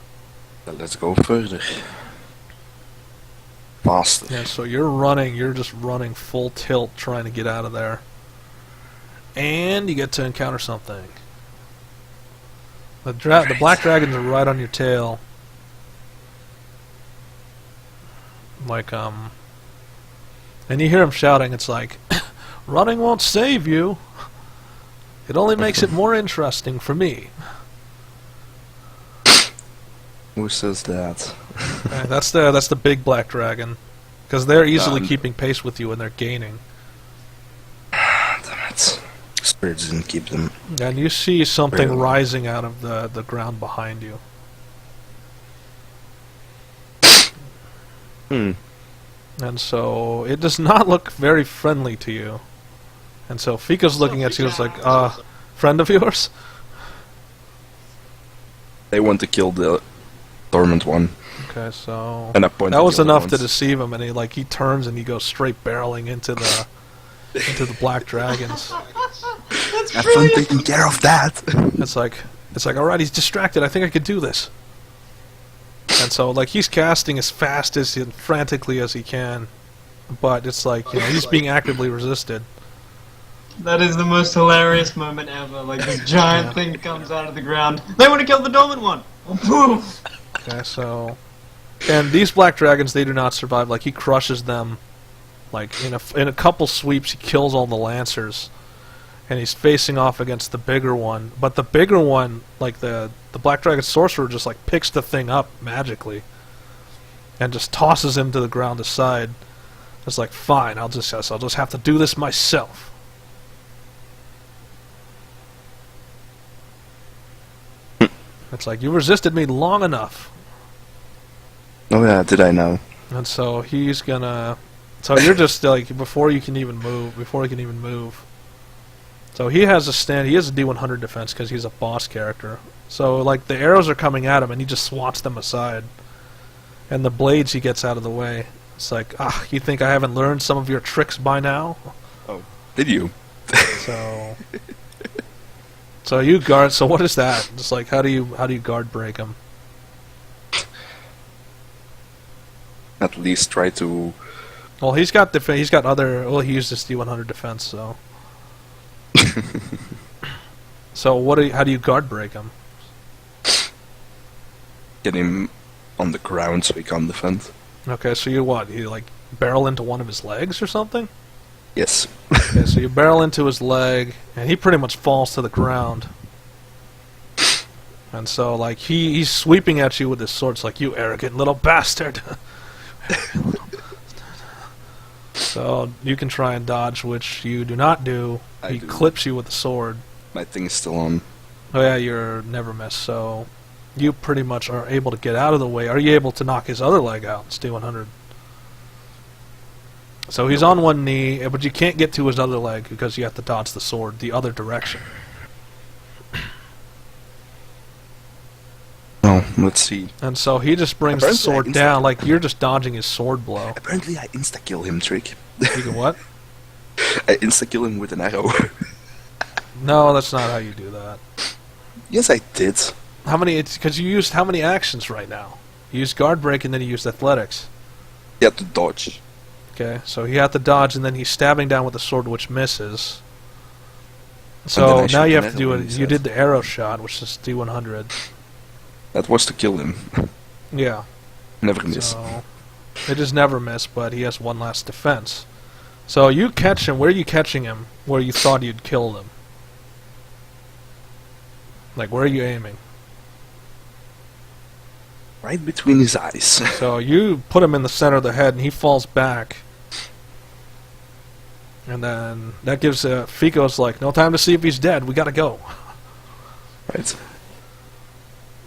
Well, let's go further. Faster. Yeah, so you're running, you're just running full tilt trying to get out of there. And you get to encounter something. The black dragons are right on your tail. Like, and you hear them shouting, it's like, running won't save you. It only makes it more interesting for me. Who says that? Okay, that's the big black dragon. Because they're easily Um, keeping pace with you and they're gaining. Damn it. Spirits didn't keep them. And you see something Really? rising out of the ground behind you. And so it does not look very friendly to you. And so Fika's looking at you, it's like, friend of yours? They want to kill the Dormant one. Okay, so And I pointed that was the other enough to ones. deceive him, and he turns and he goes straight barreling into the black dragons. Have fun taking care of that. It's like, alright, he's distracted. I think I could do this. And so, like, he's casting as fast as and frantically as he can, but it's like, he's being actively resisted. That is the most hilarious moment ever. Like, this giant thing comes out of the ground. They want to kill the Dormant one! Oh, poof! Okay, so, and these black dragons, they do not survive. Like, he crushes them. Like, in a couple sweeps, he kills all the lancers, and he's facing off against the bigger one. But the bigger one, like the black dragon sorcerer, just like picks the thing up magically, and just tosses him to the ground aside. It's like, fine, I'll just have to do this myself. It's like, you resisted me long enough. Oh yeah, did I know? And so he's gonna. So you're just like before he can even move. So he has a stand. He has a D100 defense because he's a boss character. So like the arrows are coming at him, and he just swats them aside. And the blades he gets out of the way. It's like, you think I haven't learned some of your tricks by now? Oh, did you? So. So you guard. So what is that? Just like how do you guard break him? At least try to. Well, he's got other. Well, he used his D100 defense, so. So how do you guard break him? Get him on the ground so he can't defend. Okay, so you what? You like barrel into one of his legs or something? Yes. Okay, so you barrel into his leg, and he pretty much falls to the ground. And so, like, he's sweeping at you with his sword. It's like, you arrogant little bastard. So you can try and dodge, which you do not do. I He do. clips you with the sword. My thing is still on. Oh yeah, you're never miss. So you pretty much are able to get out of the way. Are you able to knock his other leg out? It's D100. So he's on one knee, but you can't get to his other leg because you have to dodge the sword the other direction. Oh, let's see. And so he just brings the Apparently I sword down, like you're just dodging his sword blow. Apparently I insta-kill him, Trick. You can what? I insta-kill him with an arrow. No, that's not how you do that. Yes, I did. How many? Because you used how many actions right now? You used guard break and then you used athletics. You have to dodge. Okay, so he had to dodge, and then he's stabbing down with a sword, which misses. then So I now shoot you an have to do arrow it. in his You head. did the arrow shot, which is D100. That was to kill him. Yeah. Never miss. So it is never miss, but he has one last defense. So you catch him. Where are you catching him? Where you thought you'd killed him? Like, where are you aiming? Right between his eyes. So you put him in the center of the head, and he falls back. And then that gives Fico's like, no time to see if he's dead. We gotta go. Right.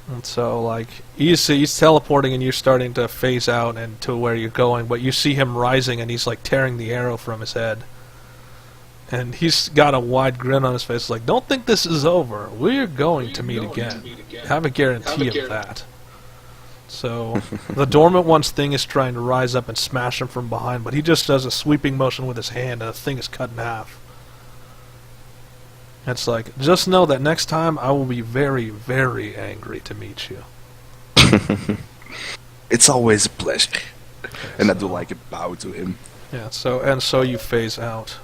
And so, like, he's teleporting, and you're starting to phase out and to where you're going, but you see him rising, and he's like tearing the arrow from his head. And he's got a wide grin on his face, like, don't think this is over. We're going to meet again. Have a guarantee of that. So, the Dormant one's thing is trying to rise up and smash him from behind, but he just does a sweeping motion with his hand, and the thing is cut in half. It's like, just know that next time I will be very, very angry to meet you. It's always a pleasure. And I do like a bow to him. Yeah, so you phase out.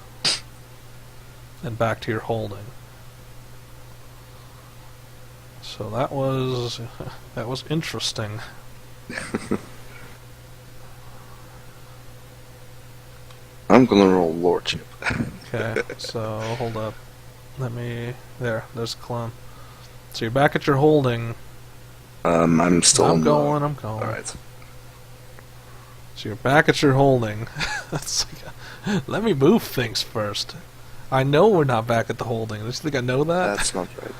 And back to your holding. So that was interesting. I'm gonna roll Lordship. Okay, so hold up. There's a clone. So you're back at your holding. I'm still I'm on going. Alright. So you're back at your holding. It's like, let me move things first. I know we're not back at the holding. Do you think I know that? That's not right.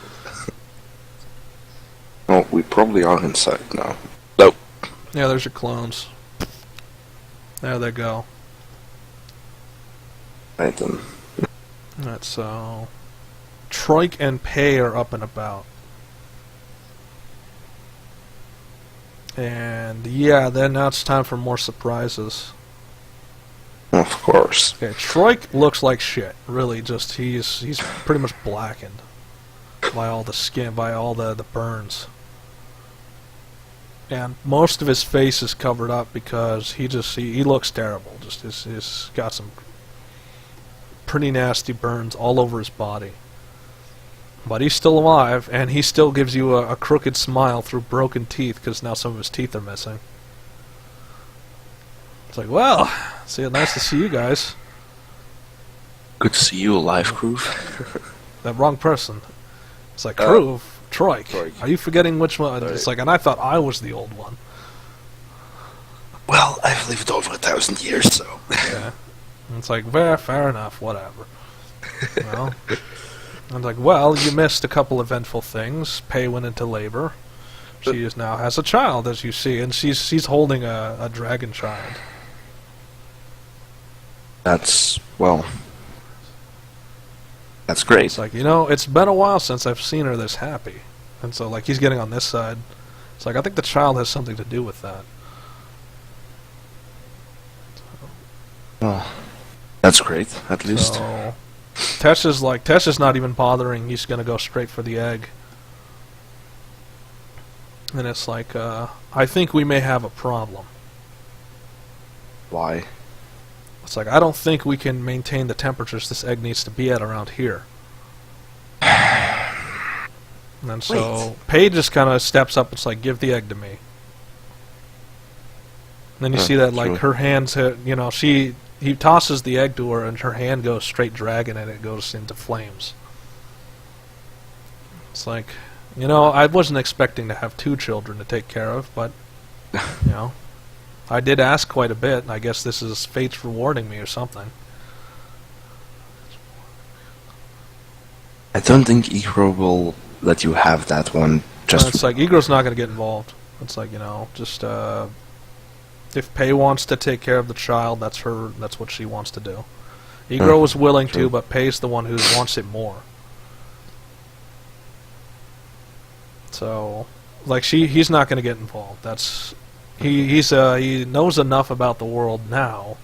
Oh, we probably are inside now. Nope. Yeah, there's your clones. There they go. Right then. Alright, so Troik and Pei are up and about. And yeah, then now it's time for more surprises. Of course. Okay, Troik looks like shit. Really, just he's pretty much blackened by all the skin, by all the burns. And most of his face is covered up because he looks terrible. Just he's got some pretty nasty burns all over his body. But he's still alive, and he still gives you a crooked smile through broken teeth because now some of his teeth are missing. It's like, well, nice to see you guys. Good to see you alive, crew. That wrong person. It's like, crew, Troik. Troik. Are you forgetting which one? Sorry. It's like, and I thought I was the old one. Well, I've lived over 1,000 years, so... Yeah. And it's like, fair enough, whatever. Well, I'm like, well, you missed a couple eventful things. Pei went into labor. She now has a child, as you see, and she's holding a dragon child. That's great. It's like, it's been a while since I've seen her this happy. And so, like, he's getting on this side. It's like, I think the child has something to do with that. Oh, that's great, at least. So, Tesh's not even bothering. He's going to go straight for the egg. And it's like, I think we may have a problem. Why? It's like, I don't think we can maintain the temperatures this egg needs to be at around here. And then so, Paige just kind of steps up and it's like, give the egg to me. And then you see that, like, sure. her hands, he tosses the egg to her and her hand goes straight dragon and it goes into flames. It's like, I wasn't expecting to have 2 children to take care of, but, I did ask quite a bit, and I guess this is fate's rewarding me or something. I don't think Igro will let you have that one. It's like, Igro's not going to get involved. It's like, just, if Pei wants to take care of the child, that's what she wants to do. Igro was willing to, but Pei's the one who wants it more. So, like, he's not going to get involved. He knows enough about the world now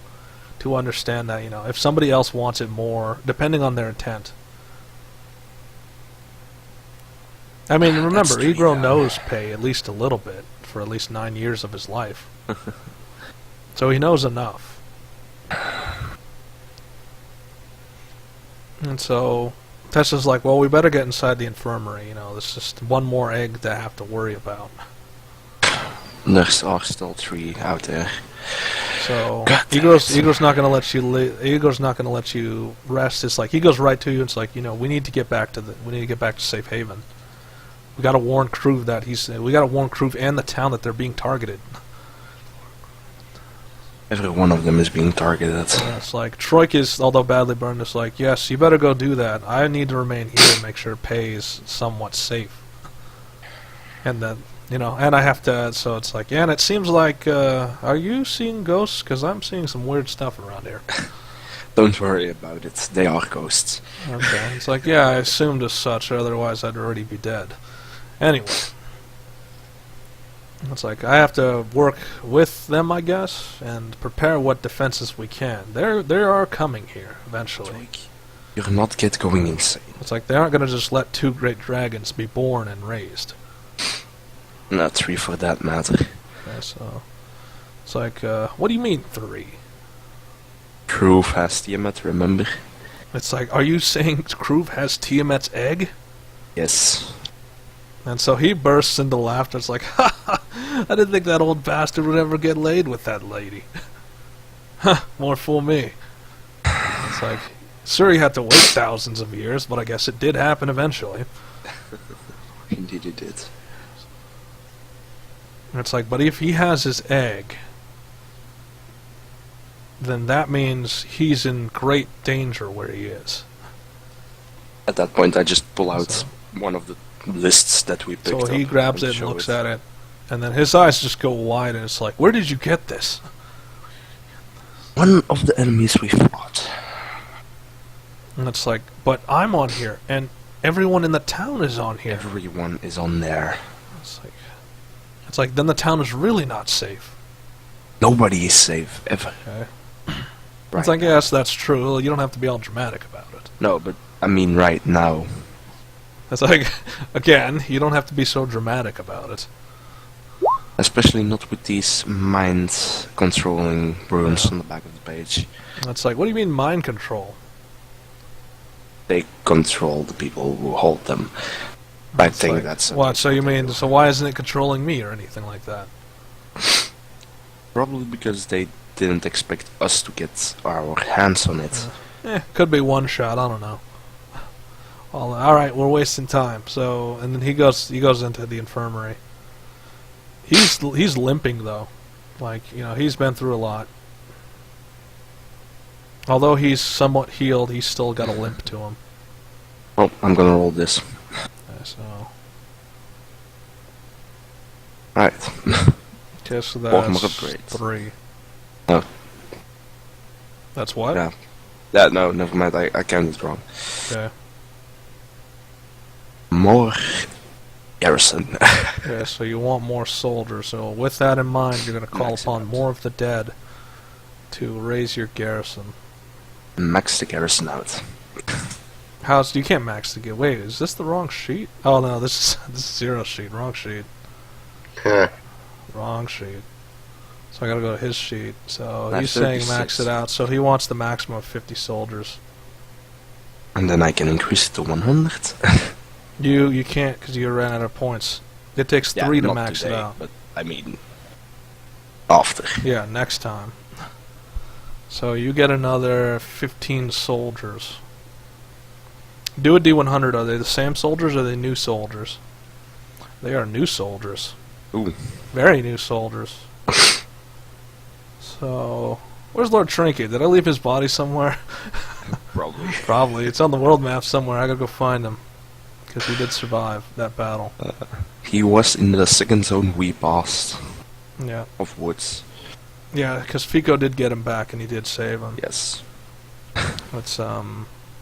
to understand that, if somebody else wants it more, depending on their intent. I mean, remember, Igro knows Pei at least a little bit, for at least 9 years of his life. So he knows enough. And so Tessa's like, well, we better get inside the infirmary. You know, there's just one more egg to have to worry about. There's are still 3 out there. So God damn Ego's not gonna let you. Ego's not gonna let you rest. It's like he goes right to you. And it's like, you know, we need to get back to Safe Haven. We got to warn Crew that we got to warn Crew and the town that they're being targeted. Every one of them is being targeted. And it's like Troik is, although badly burned, is like, yes, you better go do that. I need to remain here and make sure Pei is somewhat safe. And then, you know, and I have to. So it's like, yeah, and it seems like, are you seeing ghosts? Because I'm seeing some weird stuff around here. Don't worry about it. They are ghosts. Okay, it's like, yeah, I assumed as such, otherwise I'd already be dead. Anyway. It's like, I have to work with them, I guess, and prepare what defenses we can. They are coming here, eventually. You're not yet going insane. It's like, they aren't going to just let 2 great dragons be born and raised. Not 3 for that matter. Okay, so... It's like, what do you mean 3? Crew has Tiamat, remember? It's like, are you saying Crew has Tiamat's egg? Yes. And so he bursts into laughter. It's like, ha ha! I didn't think that old bastard would ever get laid with that lady. Huh, more fool me. It's like, sure, he had to wait thousands of years, but I guess it did happen eventually. Indeed it did. And it's like, but if he has his egg, then that means he's in great danger where he is. At that point, I just pull out one of the lists that we picked up. So he grabs it and looks at it, and then his eyes just go wide, and it's like, where did you get this? One of the enemies we fought. And it's like, but I'm on here, and everyone in the town is on here. Everyone is on there. It's like, then the town is really not safe. Nobody is safe, ever. Okay. Right It's like, now. yes, that's true. You don't have to be all dramatic about it. No, but I mean right now. It's like, again, you don't have to be so dramatic about it. Especially not with these mind-controlling runes on the back of the page. It's like, what do you mean mind control? They control the people who hold them. I It's think like, that's... what? So you mean, so why isn't it controlling me or anything like that? Probably because they didn't expect us to get our hands on it. Could be one shot. I don't know. All right, we're wasting time. So, and then he goes into the infirmary. He's limping though, like, you know, he's been through a lot. Although he's somewhat healed, he's still got a limp to him. Well, I'm gonna roll this. Okay, so Right. okay, so More that's upgrades. 3. No. That's what? Yeah. Yeah, no, never mind. I counted wrong. Okay. More garrison. Yeah, so you want more soldiers. So with that in mind, you're going to call Max it upon out. more of the dead to raise your garrison. Max the garrison out. You can't max the Wait, is this the wrong sheet? Oh no, this is 0 sheet. Wrong sheet. Wrong sheet. So I gotta go to his sheet. So That's he's saying 36. max it out. So he wants the maximum of 50 soldiers. And then I can increase it to 100. You can't because you ran out of points. It takes 3 to not max today, it out. But I mean, after. Yeah, next time. So you get another 15 soldiers. Do a D100. Are they the same soldiers or are they new soldiers? They are new soldiers. Ooh. Very new soldiers. So, where's Lord Trinket? Did I leave his body somewhere? Probably. Probably. It's on the world map somewhere. I gotta go find him. Because he did survive that battle. He was in the second zone we passed Yeah. of woods. Yeah, because Fico did get him back and he did save him. Yes. Let's,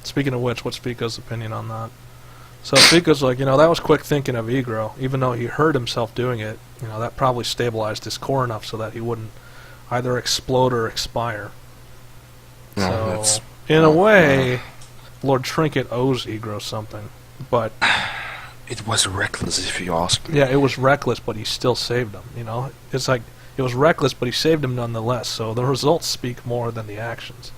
speaking of which, what's Fico's opinion on that? So Fico's like, that was quick thinking of Egro. Even though he hurt himself doing it, that probably stabilized his core enough so that he wouldn't either explode or expire. No, So, that's... in a way, Lord Trinket owes Egro something. But It was reckless, if you ask me. yeah, it was reckless, but he still saved him. It's like It was reckless, but he saved him nonetheless. So the results speak more than the actions.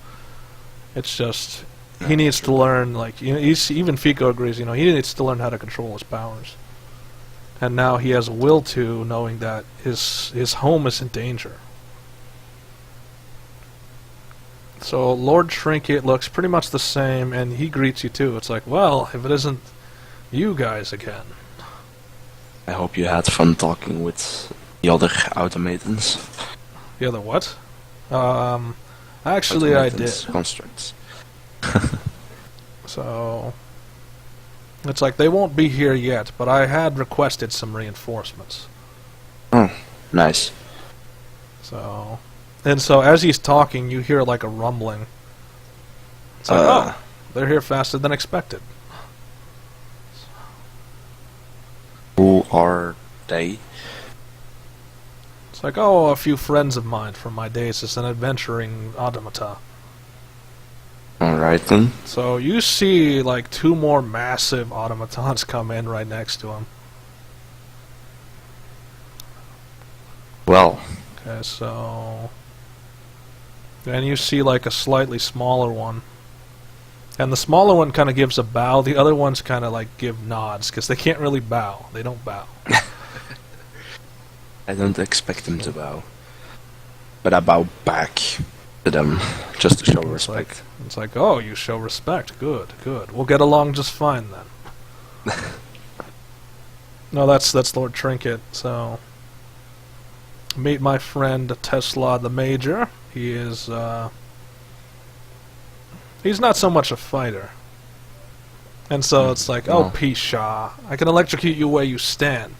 It's just he needs to learn. Like even Fico agrees. He needs to learn how to control his powers. And now he has a will to, knowing that his home is in danger. So Lord Trinket looks pretty much the same, and he greets you too. It's like, well, if it isn't you guys again. I hope you had fun talking with the other automatons. The other what? Actually I did. Constructs. So it's like they won't be here yet, but I had requested some reinforcements. Oh, nice. So as he's talking, you hear like a rumbling. It's like, oh, they're here faster than expected. Who are they? It's like, oh, a few friends of mine from my days as an adventuring automata. Alright then. So you see like 2 more massive automatons come in right next to him. Well. Okay, so then you see like a slightly smaller one. And the smaller one kind of gives a bow. The other ones kind of like give nods because they can't really bow. They don't bow. I don't expect them to bow. But I bow back to them just to show respect. It's like, oh, you show respect. Good, good. We'll get along just fine then. No, that's Lord Trinket. So meet my friend Tesla the Major. He is he's not so much a fighter. And so it's like, oh, Pisha, I can electrocute you where you stand.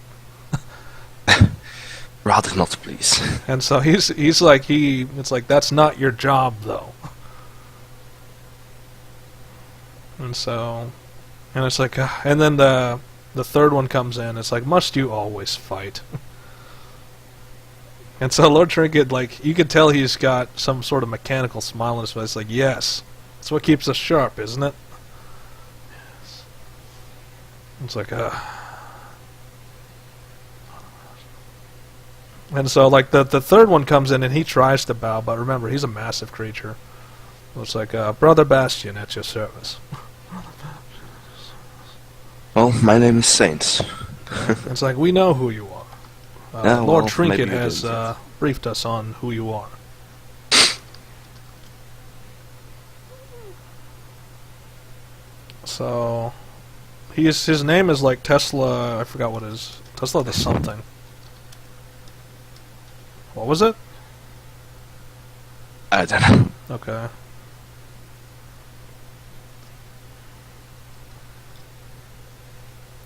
Rather not, please. And so he's like, it's like, that's not your job, though. And so, and it's like, and then the third one comes in, it's like, must you always fight? And so Lord Trinket, like, you could tell he's got some sort of mechanical smile on his face, like, yes, that's what keeps us sharp, isn't it? Yes. It's like, And so, like, the third one comes in and he tries to bow, but remember, he's a massive creature. It's like, Brother Bastion at your service. Well, my name is Sains. It's like, we know who you are. Yeah, Lord well, Trinket maybe you has didn't. briefed us on who you are. So, his name is like Tesla, I forgot what it is. Tesla the something. What was it? I don't know. Okay.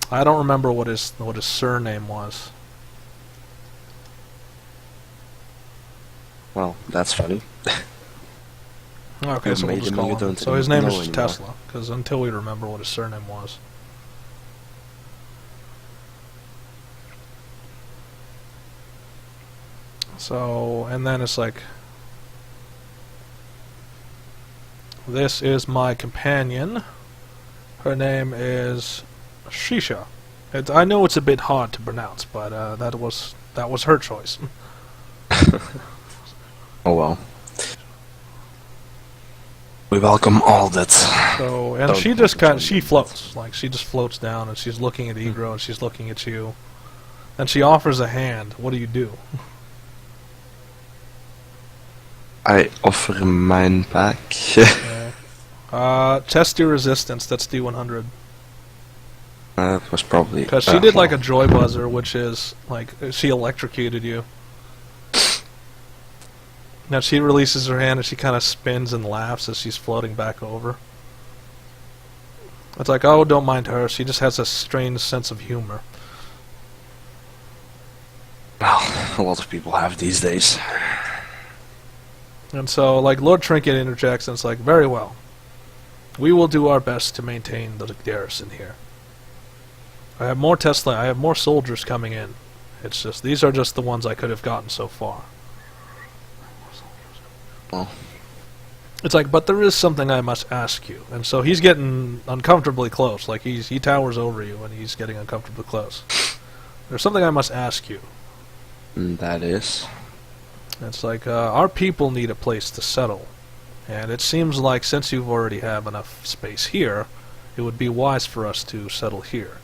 I don't remember what his surname was. Well, that's funny. Okay, You so we'll made just him, call you him. don't So his name know is just anymore. Tesla, because until we remember what his surname was. So, and then it's like, this is my companion. Her name is Shisha. I know it's a bit hard to pronounce, but that was her choice. Oh well. We welcome all that. So, and Don't she just control she them. floats, like she just floats down, and she's looking at Egro, and she's looking at you, and she offers a hand. What do you do? I offer mine back. Test your resistance. That's D100. That was probably... Because she did like a joy buzzer, which is like she electrocuted you. Now she releases her hand and she kind of spins and laughs as she's floating back over. It's like, oh, don't mind her. She just has a strange sense of humor. Well, a lot of people have these days. And so, like, Lord Trinket interjects and it's like, very well. We will do our best to maintain the garrison here. I have more Tesla. I have more soldiers coming in. It's just, these are just the ones I could have gotten so far. Well, It's like, but there is something I must ask you. And so he's getting uncomfortably close. Like, he towers over you and he's getting uncomfortably close. There's something I must ask you. that is... It's like, our people need a place to settle. And it seems like since you already have enough space here, it would be wise for us to settle here.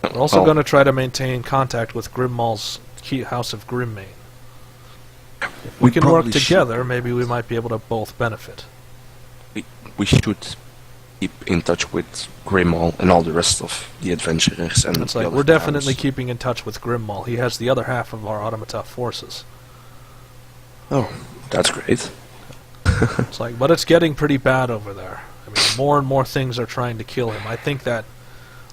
We're also going to try to maintain contact with Grimmall's House of Grimmane. If we can work together, maybe we might be able to both benefit. We should keep in touch with Grimmall and all the rest of the adventurers. And it's like, we're definitely keeping in touch with Grimmall. He has the other half of our automata forces. Oh, that's great. It's like, but it's getting pretty bad over there. I mean, more and more things are trying to kill him. I think that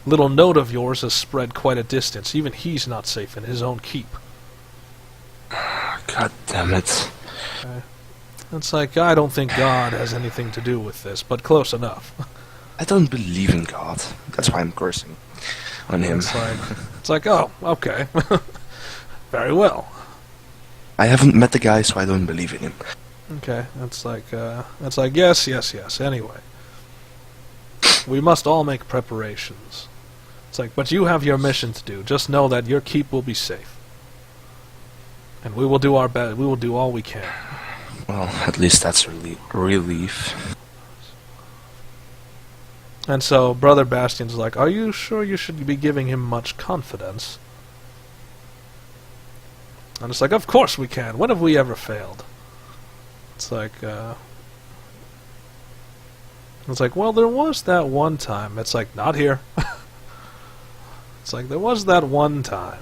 little note of yours has spread quite a distance. Even he's not safe in his own keep. God damn it. Okay. It's like, I don't think God has anything to do with this, but close enough. I don't believe in God. That's why I'm cursing on him. It's like, oh, okay. Very well. I haven't met the guy, so I don't believe in him. Okay, it's like, yes. Anyway, we must all make preparations. It's like, but you have your mission to do. Just know that your keep will be safe, and we will do our best. We will do all we can. Well, at least that's relief. And so, Brother Bastion's like, are you sure you should be giving him much confidence? And it's like, of course we can. When have we ever failed? It's like, well, there was that one time. It's like, not here. It's like, there was that one time.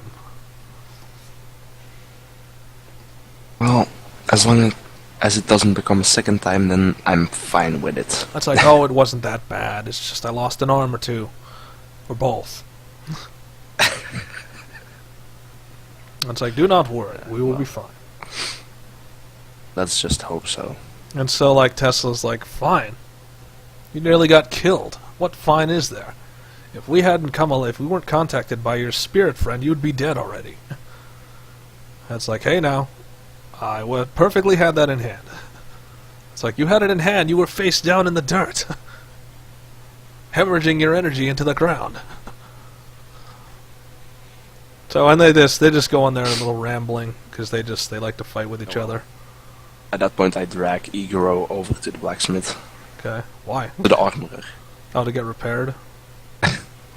Well, as long as it doesn't become a second time, then I'm fine with it. It's like, oh, it wasn't that bad. It's just I lost an arm or two. Or both. It's like, do not worry. We will be fine. Let's just hope so. And so, like, Tesla's like, fine. You nearly got killed. What fine is there? If we weren't contacted by your spirit friend, you'd be dead already. It's like, hey now, I perfectly had that in hand. It's like, you had it in hand, you were face down in the dirt. Hemorrhaging your energy into the ground. So, and they just go on there a little rambling, because they like to fight with each other. At that point, I drag Igoro over to the blacksmith. Okay, why? To the armorer. Oh, to get repaired?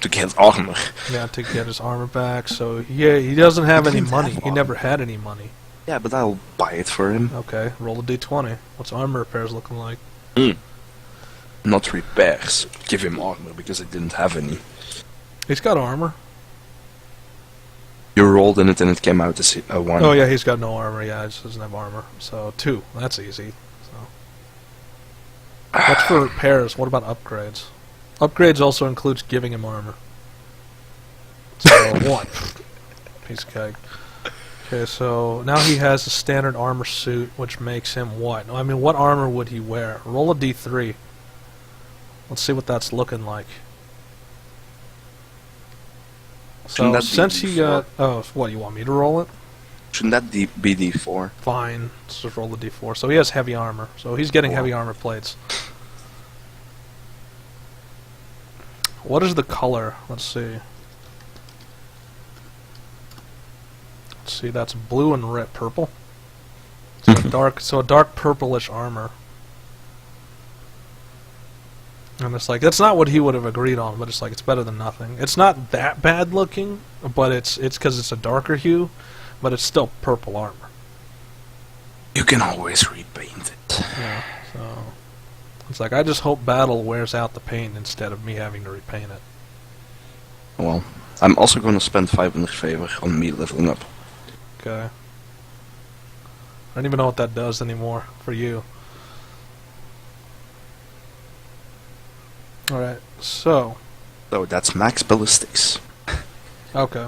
To get armor. Yeah, to get his armor back. So, yeah, he doesn't have any money. He never had any money. Yeah, but I'll buy it for him. Okay, roll a d20. What's armor repairs looking like? Not repairs. Give him armor, because I didn't have any. He's got armor. You rolled in it and it came out as a 1. Oh yeah, he's got no armor. Yeah, he just doesn't have armor. So 2. That's easy. So that's for repairs. What about upgrades? Upgrades also includes giving him armor. So 1. Piece of cake. Okay, so now he has a standard armor suit, which makes him what? I mean, what armor would he wear? Roll a d3. Let's see what that's looking like. So, since he got... Oh, what, you want me to roll it? Shouldn't that be d4? Fine, let's just roll the d4. So he has heavy armor. So he's getting heavy armor plates. What is the color? Let's see. Let's see, that's blue and red, purple. So a dark purplish armor. And it's like, that's not what he would have agreed on, but it's like, it's better than nothing. It's not that bad looking, but it's because it's a darker hue, but it's still purple armor. You can always repaint it. Yeah, so... It's like, I just hope battle wears out the paint instead of me having to repaint it. Well, I'm also going to spend 500 favor on me leveling up. Okay. I don't even know what that does anymore for you. Alright, so... So that's max ballistics. Okay.